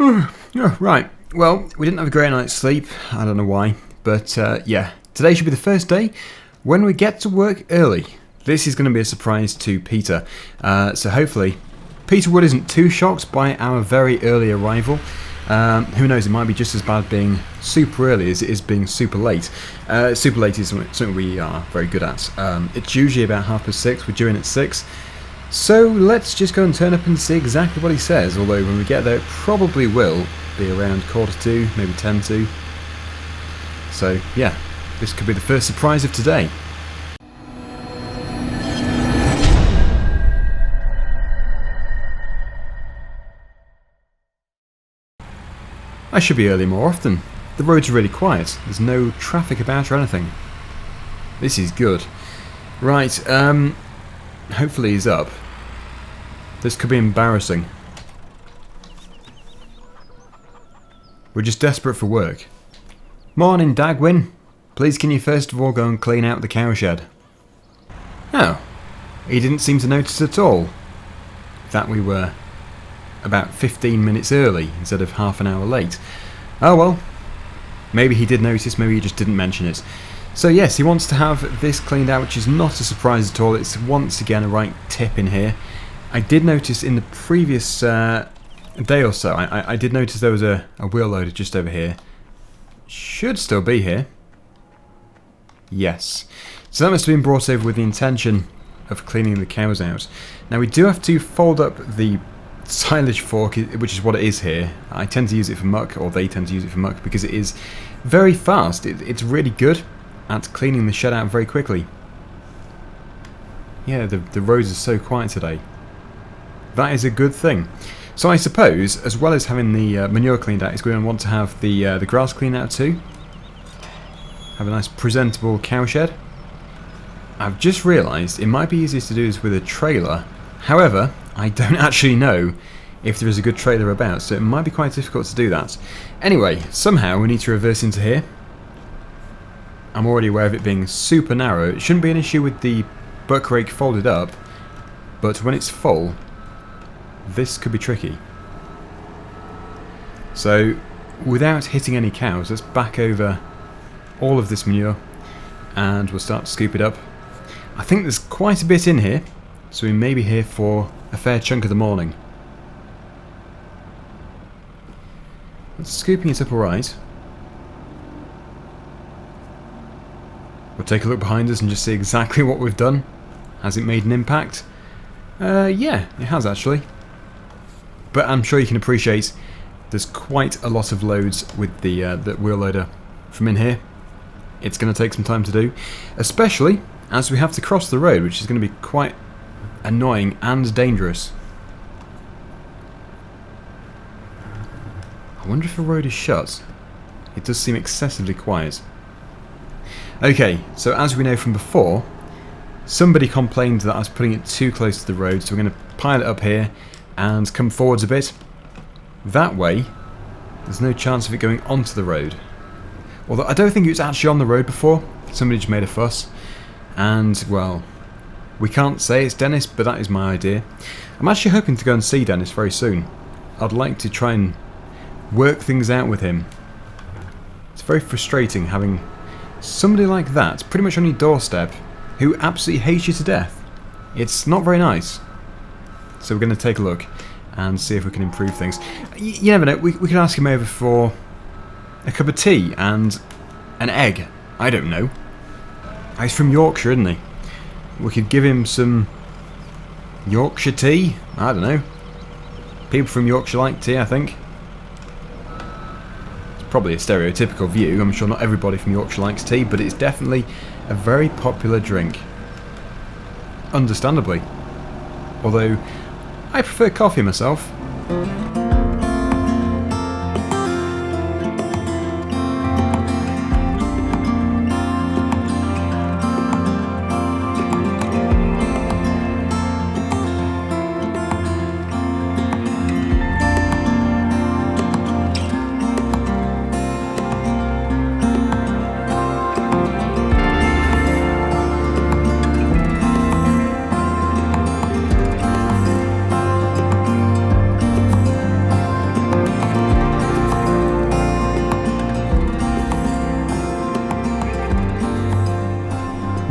Oh, right, well, we didn't have a great night's sleep. I don't know why. But yeah, today should be the first day when we get to work early. This is going to be a surprise to Peter. So hopefully Peter Wood isn't too shocked by our very early arrival. Who knows, it might be just as bad being super early as it is being super late. Super late is something we are very good at. It's usually about 6:30, we're due in at 6. So let's just go and turn up and see exactly what he says, although when we get there it probably will be around 2:45, maybe 10:45. So yeah, this could be the first surprise of today. I should be early more often. The roads are really quiet. There's no traffic about or anything. This is good. Right, hopefully he's up. This could be embarrassing. We're just desperate for work. Morning, Dagwin. Please can you first of all go and clean out the cowshed? Oh, he didn't seem to notice at all that we were about 15 minutes early instead of half an hour late. Oh well, maybe he did notice, maybe he just didn't mention it. So yes, he wants to have this cleaned out, which is not a surprise at all. It's once again a right tip in here. I did notice in the previous day or so, I did notice there was a wheel loader just over here. Should still be here. Yes. So that must have been brought over with the intention of cleaning the cows out. Now we do have to fold up the silage fork, which is what it is here. I tend to use it for muck, or they tend to use it for muck, because it is very fast. It's really good at cleaning the shed out very quickly. Yeah, the roads are so quiet today. That is a good thing. So I suppose, as well as having the manure cleaned out, he's going to want to have the grass cleaned out too. Have a nice presentable cowshed. I've just realised it might be easiest to do this with a trailer. However, I don't actually know if there is a good trailer about, so it might be quite difficult to do that. Anyway, somehow we need to reverse into here. I'm already aware of it being super narrow. It shouldn't be an issue with the buck rake folded up, but when it's full, this could be tricky. So, without hitting any cows, let's back over all of this manure and we'll start to scoop it up. I think there's quite a bit in here, so we may be here for a fair chunk of the morning. It's scooping it up alright. We'll take a look behind us and just see exactly what we've done. Has it made an impact? Yeah, it has actually. But I'm sure you can appreciate there's quite a lot of loads with the wheel loader from in here. It's going to take some time to do, especially as we have to cross the road, which is going to be quite annoying and dangerous. I wonder if the road is shut. It does seem excessively quiet. Okay, so as we know from before, somebody complained that I was putting it too close to the road, so we're going to pile it up here and come forwards a bit. That way, there's no chance of it going onto the road. Although I don't think it was actually on the road before. Somebody just made a fuss. And, well, we can't say it's Dennis, but that is my idea. I'm actually hoping to go and see Dennis very soon. I'd like to try and work things out with him. It's very frustrating having somebody like that pretty much on your doorstep who absolutely hates you to death. It's not very nice. So we're going to take a look and see if we can improve things. You never know, we could ask him over for a cup of tea and an egg. I don't know. He's from Yorkshire, isn't he? We could give him some Yorkshire tea. I don't know. People from Yorkshire like tea, I think. It's probably a stereotypical view. I'm sure not everybody from Yorkshire likes tea, but it's definitely a very popular drink. Understandably. Although, I prefer coffee myself.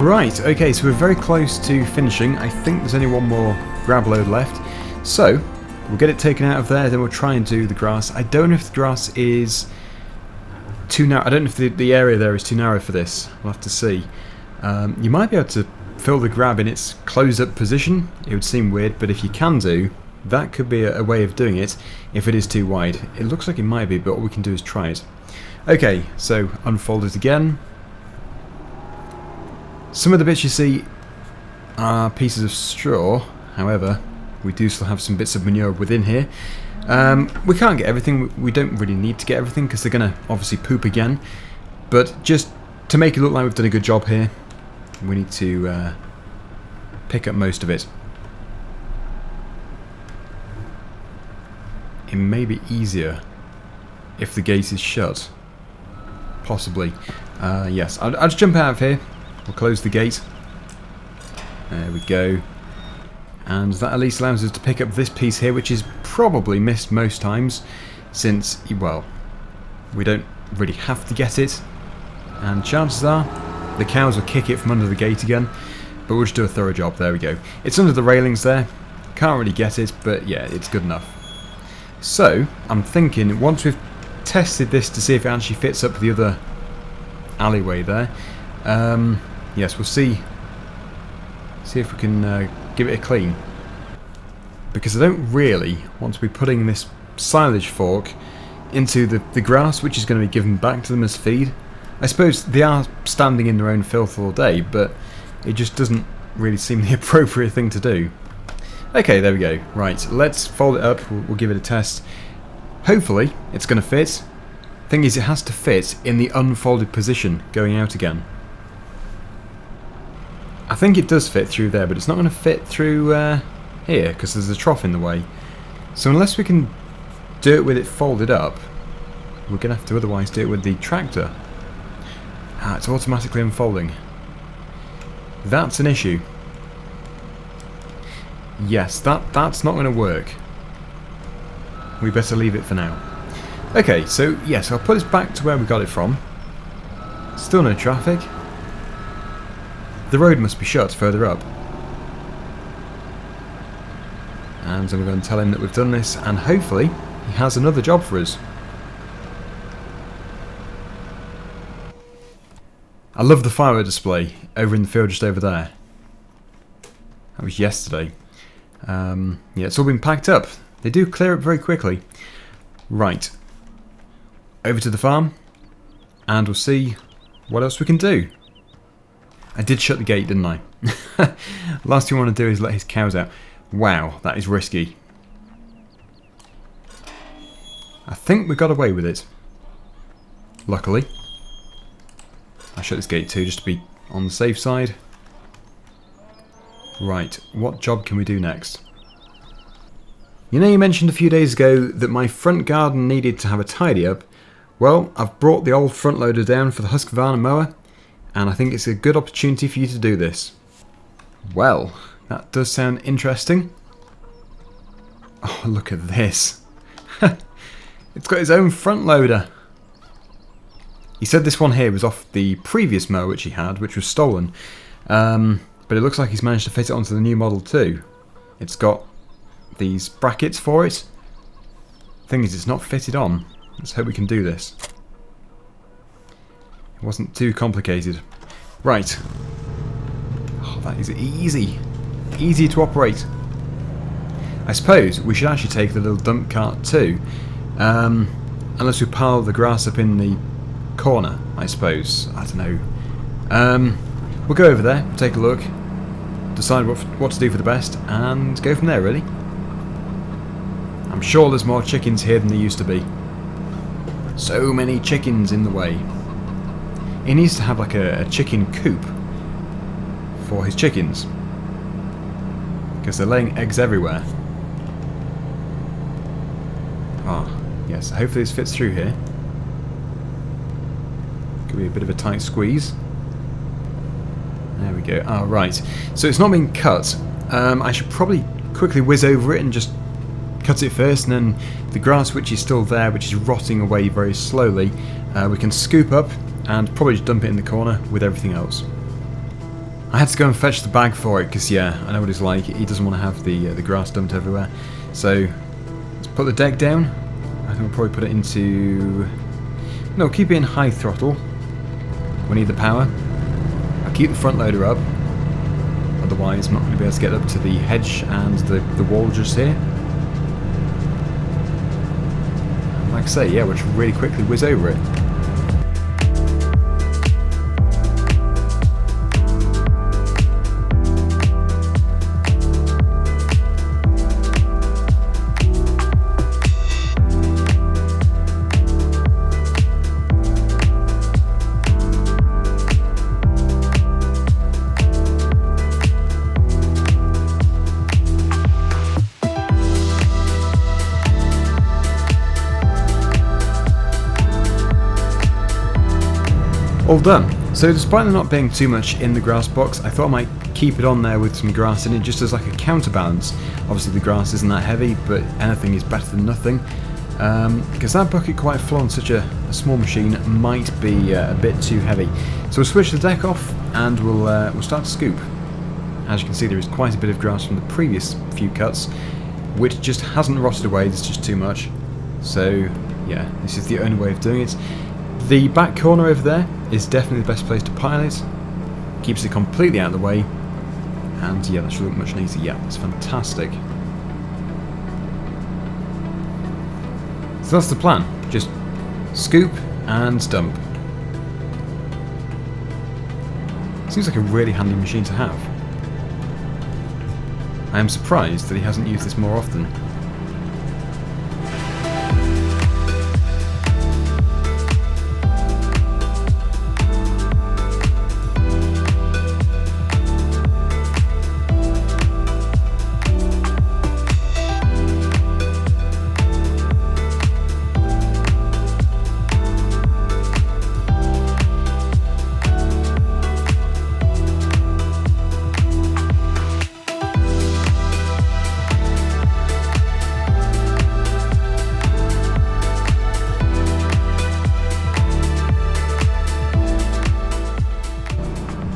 Right, okay, so we're very close to finishing. I think there's only one more grab load left. So, we'll get it taken out of there, then we'll try and do the grass. I don't know if the grass is too narrow. I don't know if the area there is too narrow for this. We'll have to see. You might be able to fill the grab in its closed-up position. It would seem weird, but if you can do, that could be a way of doing it if it is too wide. It looks like it might be, but all we can do is try it. Okay, so unfold it again. Some of the bits you see are pieces of straw. However, we do still have some bits of manure within here. We can't get everything. We don't really need to get everything because they're going to obviously poop again. But just to make it look like we've done a good job here, we need to pick up most of it. It may be easier if the gate is shut. Possibly. Yes, I'll just jump out of here. We'll close the gate. There we go. And that at least allows us to pick up this piece here, which is probably missed most times, since, well, we don't really have to get it. And chances are, the cows will kick it from under the gate again, but we'll just do a thorough job. There we go. It's under the railings there. Can't really get it, but yeah, it's good enough. So, I'm thinking, once we've tested this to see if it actually fits up the other alleyway there, yes, we'll see if we can give it a clean. Because I don't really want to be putting this silage fork into the grass, which is going to be given back to them as feed. I suppose they are standing in their own filth all day, but it just doesn't really seem the appropriate thing to do. Okay, there we go. Right, let's fold it up. We'll give it a test. Hopefully, it's going to fit. Thing is, it has to fit in the unfolded position going out again. I think it does fit through there, but it's not going to fit through here because there's a trough in the way. So unless we can do it with it folded up, we're going to have to otherwise do it with the tractor. Ah, it's automatically unfolding. That's an issue. Yes, that's not going to work. We better leave it for now. Okay, so yes, I'll put this back to where we got it from. Still no traffic. The road must be shut further up. And I'm going to go and tell him that we've done this, and hopefully he has another job for us. I love the firework display over in the field just over there. That was yesterday. Yeah, it's all been packed up. They do clear up very quickly. Right. Over to the farm, and we'll see what else we can do. I did shut the gate, didn't I? Last thing I want to do is let his cows out. Wow, that is risky. I think we got away with it. Luckily. I shut this gate too, just to be on the safe side. Right, what job can we do next? You know, you mentioned a few days ago that my front garden needed to have a tidy up. Well, I've brought the old front loader down for the Husqvarna mower, and I think it's a good opportunity for you to do this. Well, that does sound interesting. Oh, look at this. It's got its own front loader. He said this one here was off the previous mower which he had, which was stolen. But it looks like he's managed to fit it onto the new model too. It's got these brackets for it. Thing is, it's not fitted on. Let's hope we can do this. It wasn't too complicated. Right. Oh, that is easy. Easy to operate. I suppose we should actually take the little dump cart too. Unless we pile the grass up in the corner, I suppose. I don't know. We'll go over there, take a look, decide what to do for the best, and go from there, really. I'm sure there's more chickens here than there used to be. So many chickens in the way. He needs to have like a chicken coop for his chickens, because they're laying eggs everywhere. Ah, yes, hopefully this fits through here. Could be a bit of a tight squeeze. There we go. Ah, right. So it's not been cut. I should probably quickly whiz over it and just cut it first, and then the grass which is still there, which is rotting away very slowly, we can scoop up and probably just dump it in the corner with everything else. I had to go and fetch the bag for it because, yeah, I know what it's like. He doesn't want to have the grass dumped everywhere. So, let's put the deck down. I think we'll probably put it into... No, keep it in high throttle. We need the power. I'll keep the front loader up. Otherwise, I'm not going to be able to get up to the hedge and the wall just here. And like I say, yeah, we'll just really quickly whiz over it. All done. So despite there not being too much in the grass box, I thought I might keep it on there with some grass in it just as like a counterbalance. Obviously the grass isn't that heavy, but anything is better than nothing. Because that bucket quite full on such a small machine might be a bit too heavy. So we'll switch the deck off and we'll start to scoop. As you can see, there is quite a bit of grass from the previous few cuts, which just hasn't rotted away. There's just too much. So yeah, this is the only way of doing it. The back corner over there is definitely the best place to pile it. Keeps it completely out of the way. And yeah, that should look much neater. Yeah, it's fantastic. So that's the plan. Just scoop and dump. Seems like a really handy machine to have. I am surprised that he hasn't used this more often.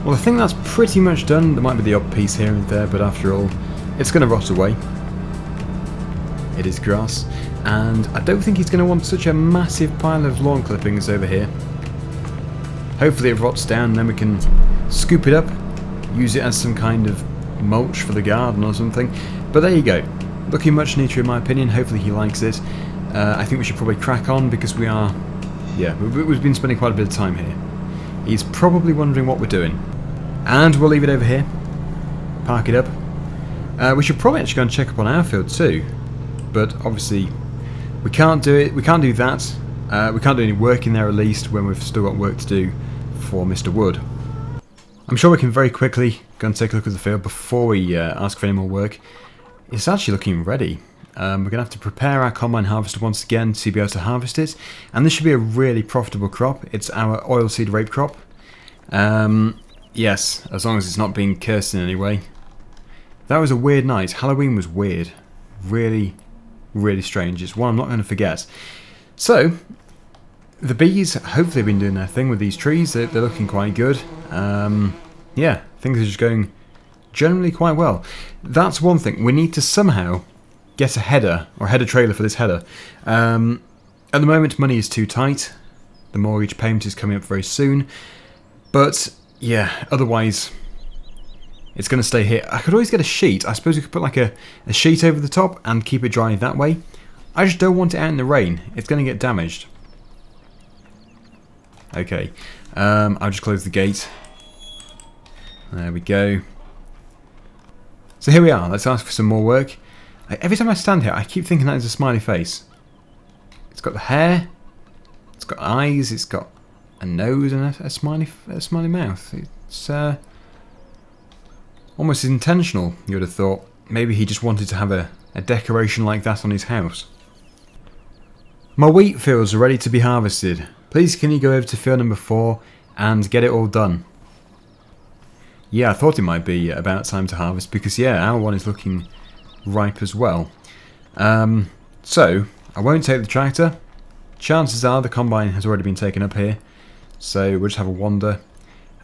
Well, I think that's pretty much done. There might be the odd piece here and there, but after all, it's going to rot away. It is grass, and I don't think he's going to want such a massive pile of lawn clippings over here. Hopefully it rots down, and then we can scoop it up, use it as some kind of mulch for the garden or something. But there you go. Looking much neater in my opinion. Hopefully he likes it. I think we should probably crack on because we've been spending quite a bit of time here. He's probably wondering what we're doing. And we'll leave it over here. Park it up. We should probably actually go and check up on our field too. But obviously we can't do it. We can't do that. We can't do any work in there at least when we've still got work to do for Mr. Wood. I'm sure we can very quickly go and take a look at the field before we ask for any more work. It's actually looking ready. We're going to have to prepare our combine harvester once again to be able to harvest it. And this should be a really profitable crop. It's our oilseed rape crop. Yes, as long as it's not being cursed in any way. That was a weird night. Halloween was weird. Really, really strange. It's one I'm not going to forget. So, the bees hopefully have been doing their thing with these trees. They're looking quite good. Yeah, things are just going generally quite well. That's one thing. We need to somehow get a header, or header trailer for this header. At the moment, money is too tight. The mortgage payment is coming up very soon. But yeah, otherwise it's going to stay here. I could always get a sheet. I suppose we could put like a sheet over the top and keep it dry that way. I just don't want it out in the rain. It's going to get damaged. Okay, I'll just close the gate. There we go. So here we are. Let's ask for some more work. Every time I stand here, I keep thinking that is a smiley face. It's got the hair. It's got eyes. It's got a nose and a smiley mouth. It's almost intentional, you would have thought. Maybe he just wanted to have a decoration like that on his house. My wheat fields are ready to be harvested. Please can you go over to field number 4 and get it all done? Yeah, I thought it might be about time to harvest because yeah, our one is looking ripe as well. So, I won't take the tractor. Chances are the combine has already been taken up here. So we'll just have a wander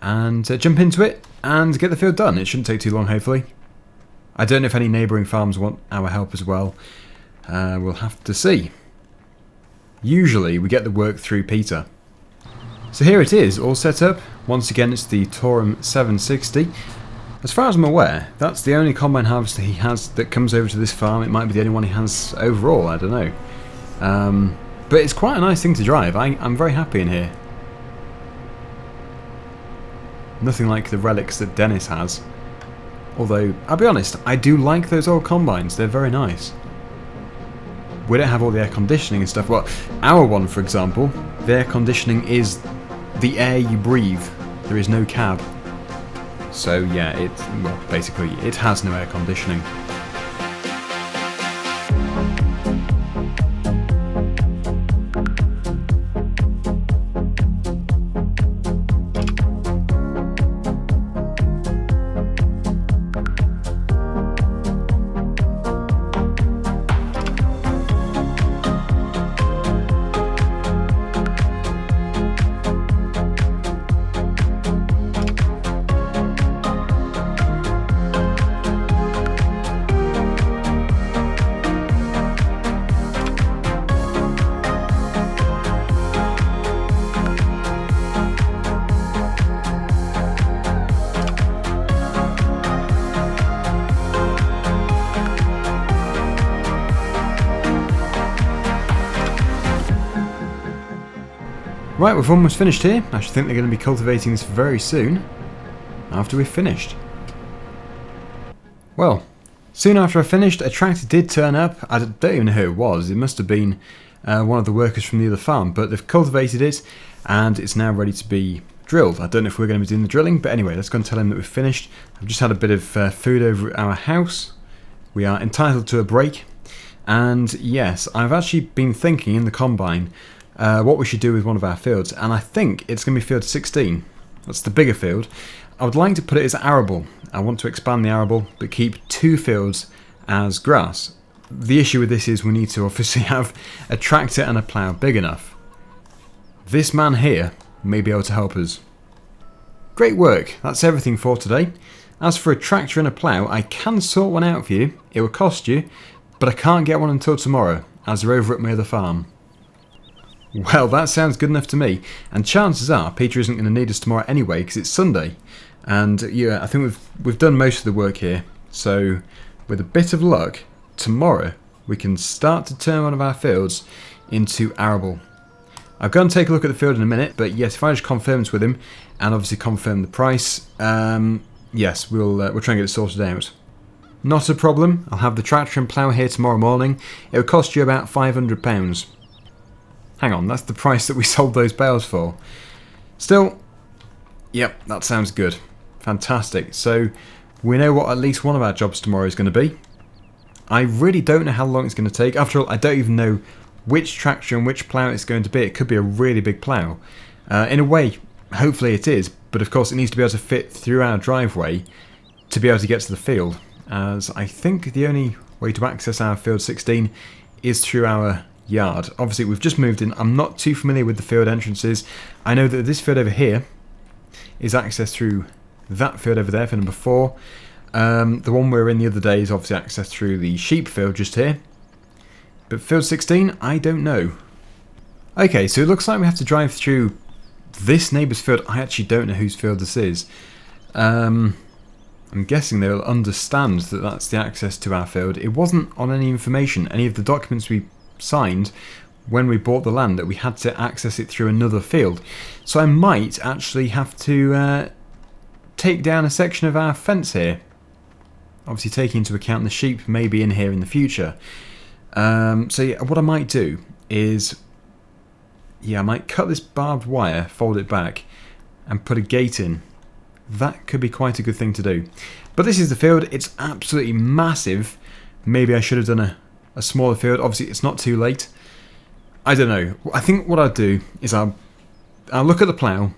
and jump into it and get the field done. It shouldn't take too long, hopefully. I don't know if any neighbouring farms want our help as well. We'll have to see. Usually we get the work through Peter. So here it is, all set up. Once again, it's the Torum 760. As far as I'm aware, that's the only combine harvester he has that comes over to this farm. It might be the only one he has overall, I don't know. But it's quite a nice thing to drive. I'm very happy in here. Nothing like the relics that Dennis has. Although, I'll be honest, I do like those old combines. They're very nice. We don't have all the air conditioning and stuff. Well, our one, for example, the air conditioning is the air you breathe. There is no cab. So yeah, well, basically it has no air conditioning. Right, we've almost finished here. I should think they're going to be cultivating this very soon, after we've finished. Well, soon after I finished, a tractor did turn up. I don't even know who it was. It must have been one of the workers from the other farm, but they've cultivated it, and it's now ready to be drilled. I don't know if we're going to be doing the drilling, but anyway, let's go and tell him that we've finished. I've just had a bit of food over at our house. We are entitled to a break, and yes, I've actually been thinking in the combine what we should do with one of our fields, and I think it's going to be field 16. That's the bigger field. I would like to put it as arable. I want to expand the arable, but keep 2 fields as grass. The issue with this is we need to obviously have a tractor and a plough big enough. This man here may be able to help us. Great work. That's everything for today. As for a tractor and a plough, I can sort one out for you. It will cost you, but I can't get one until tomorrow, as they're over at my other farm. Well, that sounds good enough to me, and chances are Peter isn't going to need us tomorrow anyway because it's Sunday, and yeah, I think we've done most of the work here, so with a bit of luck, tomorrow we can start to turn one of our fields into arable. I'll go and take a look at the field in a minute, but yes, if I just confirm this with him, and obviously confirm the price, yes, we'll try and get it sorted out. Not a problem. I'll have the tractor and plough here tomorrow morning. It will cost you about £500. Hang on, that's the price that we sold those bales for. Still, yep, that sounds good. Fantastic. So, we know what at least one of our jobs tomorrow is going to be. I really don't know how long it's going to take. After all, I don't even know which tractor and which plough it's going to be. It could be a really big plough. In a way, hopefully it is, but of course it needs to be able to fit through our driveway to be able to get to the field, as I think the only way to access our field 16 is through our yard. Obviously we've just moved in. I'm not too familiar with the field entrances. I know that this field over here is accessed through that field over there for number 4. The one we were in the other day is obviously accessed through the sheep field just here. But field 16, I don't know. Okay, so it looks like we have to drive through this neighbour's field. I actually don't know whose field this is. I'm guessing they'll understand that that's the access to our field. It wasn't on any information, any of the documents we signed when we bought the land, that we had to access it through another field. So I might actually have to take down a section of our fence here. Obviously taking into account the sheep may be in here in the future. So yeah, what I might do is, yeah, I might cut this barbed wire, fold it back, and put a gate in. That could be quite a good thing to do. But this is the field. It's absolutely massive. Maybe I should have done a smaller field. Obviously, it's not too late. I don't know. I think what I'll do is I'll look at the plough,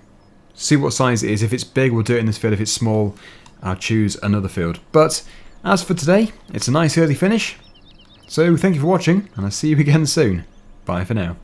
see what size it is. If it's big, we'll do it in this field. If it's small, I'll choose another field. But as for today, it's a nice early finish. So thank you for watching, and I'll see you again soon. Bye for now.